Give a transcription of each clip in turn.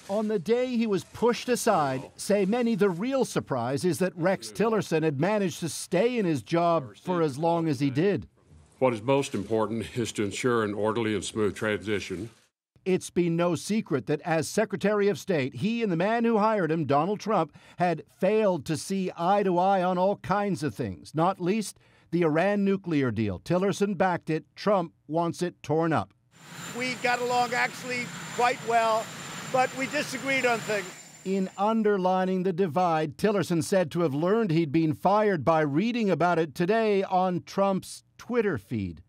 On the day he was pushed aside, say many, the real surprise is that Rex Tillerson had managed to stay in his job for as long as he did. What is most important is to ensure an orderly and smooth transition. It's been no secret that as Secretary of State, he and the man who hired him, Donald Trump, had failed to see eye to eye on all kinds of things, not least the Iran nuclear deal. Tillerson backed it. Trump wants it torn up. We got along actually quite well, but we disagreed on things. In underlining the divide, Tillerson said to have learned he'd been fired by reading about it today on Trump's Twitter feed.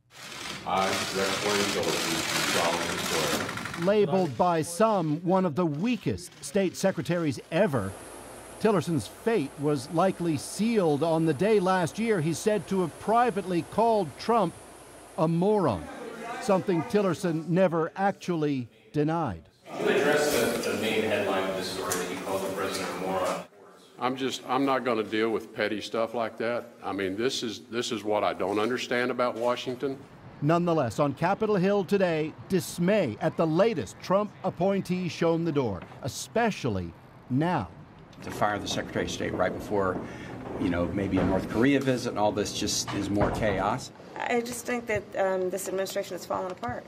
I, Rex Tillerson, solemnly swear. Labeled by some one of the weakest state secretaries ever, Tillerson's fate was likely sealed on the day last year he's said to have privately called Trump a moron, something Tillerson never actually denied. Can you address the main headline of this story that you called the president a moron? I'm not going to deal with petty stuff like that. I mean, this is what I don't understand about Washington. Nonetheless, on Capitol Hill today, dismay at the latest Trump appointee shown the door, especially now. To fire the Secretary of State right before, maybe a North Korea visit and all this just is more chaos. I just think that this administration has fallen apart.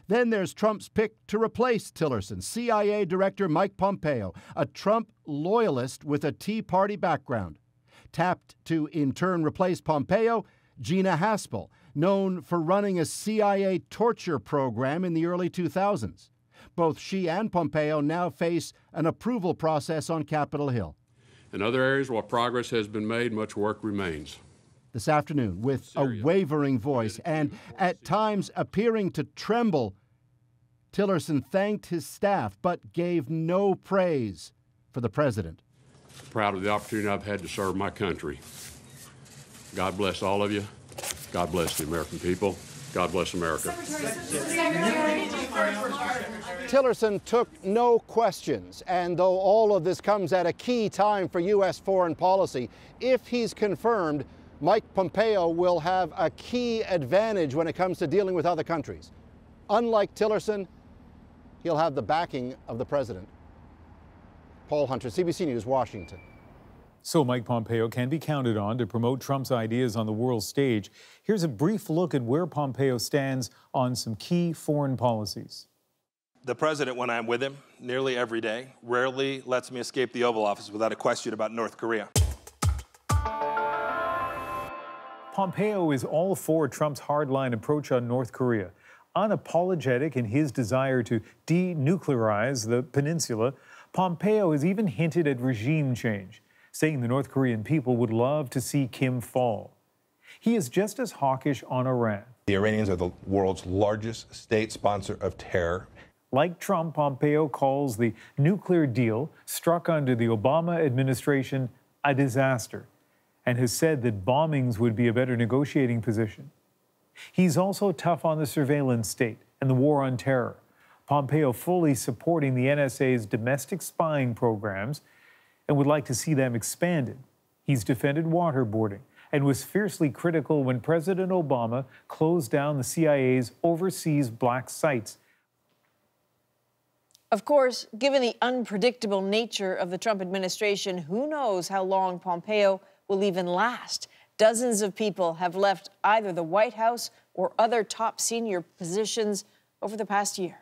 Then there's Trump's pick to replace Tillerson, CIA Director Mike Pompeo, a Trump loyalist with a Tea Party background. Tapped to in turn replace Pompeo, Gina Haspel, known for running a CIA torture program in the early 2000s. Both she and Pompeo now face an approval process on Capitol Hill. In other areas, while progress has been made, much work remains. This afternoon, with a wavering voice and at times appearing to tremble, Tillerson thanked his staff but gave no praise for the president. Proud of the opportunity I've had to serve my country. God bless all of you. God bless the American people. God bless America. Tillerson took no questions, and though all of this comes at a key time for U.S. foreign policy, if he's confirmed, Mike Pompeo will have a key advantage when it comes to dealing with other countries. Unlike Tillerson, he'll have the backing of the president. Paul Hunter, CBC News, Washington. So Mike Pompeo can be counted on to promote Trump's ideas on the world stage. Here's a brief look at where Pompeo stands on some key foreign policies. The president, when I'm with him nearly every day, rarely lets me escape the Oval Office without a question about North Korea. Pompeo is all for Trump's hardline approach on North Korea. Unapologetic in his desire to denuclearize the peninsula, Pompeo has even hinted at regime change, saying the North Korean people would love to see Kim fall. He is just as hawkish on Iran. The Iranians are the world's largest state sponsor of terror. Like Trump, Pompeo calls the nuclear deal struck under the Obama administration a disaster and has said that bombings would be a better negotiating position. He's also tough on the surveillance state and the war on terror. Pompeo fully supporting the NSA's domestic spying programs and would like to see them expanded. He's defended waterboarding and was fiercely critical when President Obama closed down the CIA's overseas black sites. Of course, given the unpredictable nature of the Trump administration, who knows how long Pompeo will even last? Dozens of people have left either the White House or other top senior positions over the past year.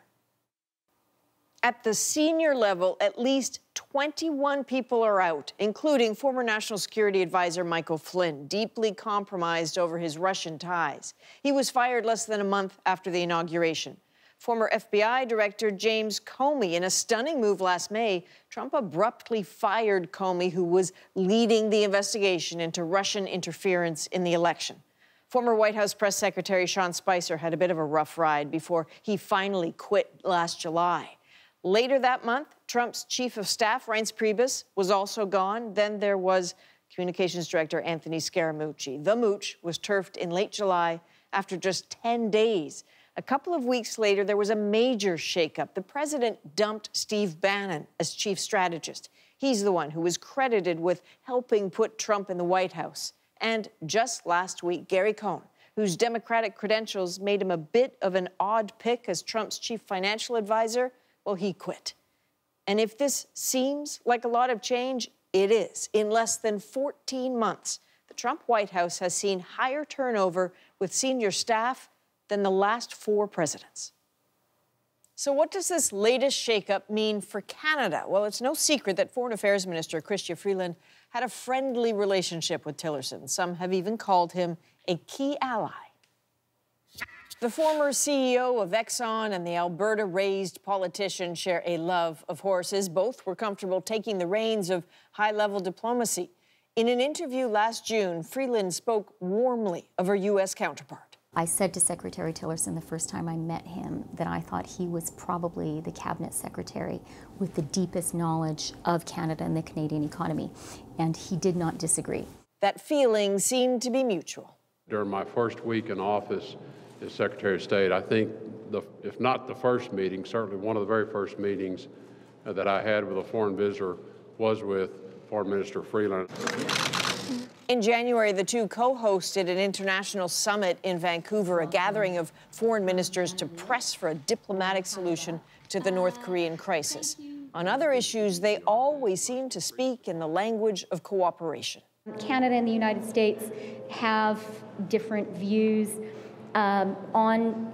At the senior level, at least 21 people are out, including former National Security Advisor Michael Flynn, deeply compromised over his Russian ties. He was fired less than a month after the inauguration. Former FBI Director James Comey, in a stunning move last May, Trump abruptly fired Comey, who was leading the investigation into Russian interference in the election. Former White House Press Secretary Sean Spicer had a bit of a rough ride before he finally quit last July. Later that month, Trump's chief of staff, Reince Priebus, was also gone. Then there was Communications Director Anthony Scaramucci. The Mooch was turfed in late July after just 10 days. A couple of weeks later, there was a major shakeup. The president dumped Steve Bannon as chief strategist. He's the one who was credited with helping put Trump in the White House. And just last week, Gary Cohn, whose Democratic credentials made him a bit of an odd pick as Trump's chief financial advisor, well, he quit. And if this seems like a lot of change, it is. In less than 14 months, the Trump White House has seen higher turnover with senior staff than the last 4 presidents. So what does this latest shakeup mean for Canada? Well, it's no secret that Foreign Affairs Minister Chrystia Freeland had a friendly relationship with Tillerson. Some have even called him a key ally. The former CEO of Exxon and the Alberta-raised politician share a love of horses. Both were comfortable taking the reins of high-level diplomacy. In an interview last June, Freeland spoke warmly of her U.S. counterpart. I said to Secretary Tillerson the first time I met him that I thought he was probably the cabinet secretary with the deepest knowledge of Canada and the Canadian economy, and he did not disagree. That feeling seemed to be mutual. During my first week in office as Secretary of State, I think, if not the first meeting, certainly one of the very first meetings that I had with a foreign visitor was with Foreign Minister Freeland. In January, the two co-hosted an international summit in Vancouver, a gathering of foreign ministers to press for a diplomatic solution to the North Korean crisis. On other issues, they always seem to speak in the language of cooperation. Canada and the United States have different views on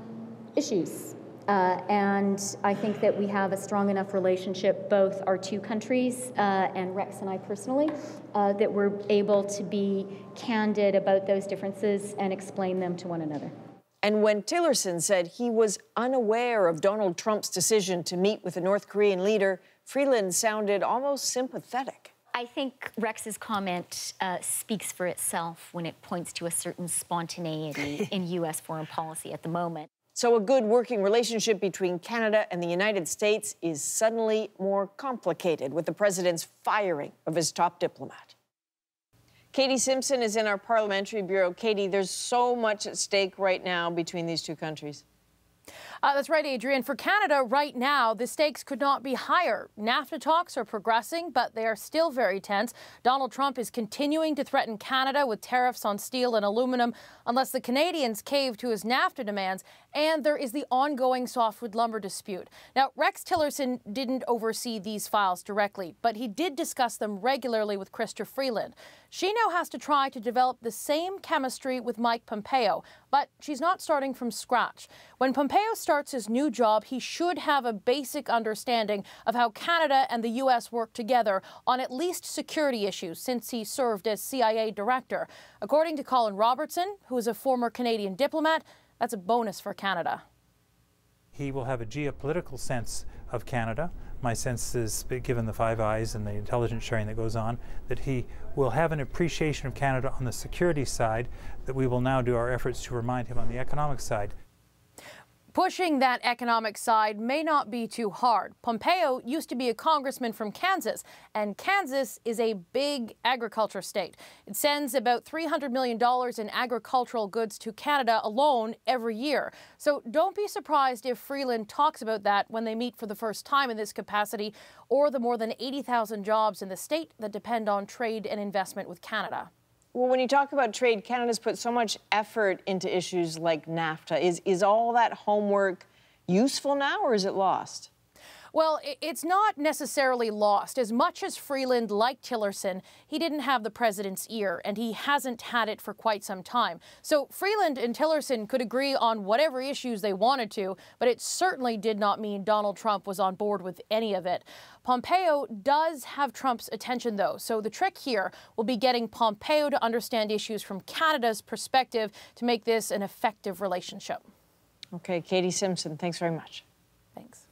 issues. And I think that we have a strong enough relationship, both our two countries and Rex and I personally, that we're able to be candid about those differences and explain them to one another. And when Tillerson said he was unaware of Donald Trump's decision to meet with the North Korean leader, Freeland sounded almost sympathetic. I think Rex's comment speaks for itself when it points to a certain spontaneity in U.S. foreign policy at the moment. So a good working relationship between Canada and the United States is suddenly more complicated with the president's firing of his top diplomat. Katie Simpson is in our parliamentary bureau. Katie, there's so much at stake right now between these two countries. That's right, Adrienne. For Canada right now, the stakes could not be higher. NAFTA talks are progressing, but they are still very tense. Donald Trump is continuing to threaten Canada with tariffs on steel and aluminum unless the Canadians cave to his NAFTA demands. And there is the ongoing softwood lumber dispute. Now, Rex Tillerson didn't oversee these files directly, but he did discuss them regularly with Chrystia Freeland. She now has to try to develop the same chemistry with Mike Pompeo, but she's not starting from scratch. When Pompeo starts his new job, he should have a basic understanding of how Canada and the U.S. work together on at least security issues since he served as CIA director. According to Colin Robertson, who is a former Canadian diplomat, that's a bonus for Canada. He will have a geopolitical sense of Canada. My sense is, given the Five Eyes and the intelligence sharing that goes on, that he will have an appreciation of Canada on the security side, that we will now do our efforts to remind him on the economic side. Pushing that economic side may not be too hard. Pompeo used to be a congressman from Kansas, and Kansas is a big agriculture state. It sends about $300 million in agricultural goods to Canada alone every year. So don't be surprised if Freeland talks about that when they meet for the first time in this capacity, or the more than 80,000 jobs in the state that depend on trade and investment with Canada. Well, when you talk about trade, Canada's put so much effort into issues like NAFTA. Is all that homework useful now, or is it lost? Well, it's not necessarily lost. As much as Freeland liked Tillerson, he didn't have the president's ear, and he hasn't had it for quite some time. So Freeland and Tillerson could agree on whatever issues they wanted to, but it certainly did not mean Donald Trump was on board with any of it. Pompeo does have Trump's attention, though, so the trick here will be getting Pompeo to understand issues from Canada's perspective to make this an effective relationship. Okay, Katie Simpson, thanks very much. Thanks.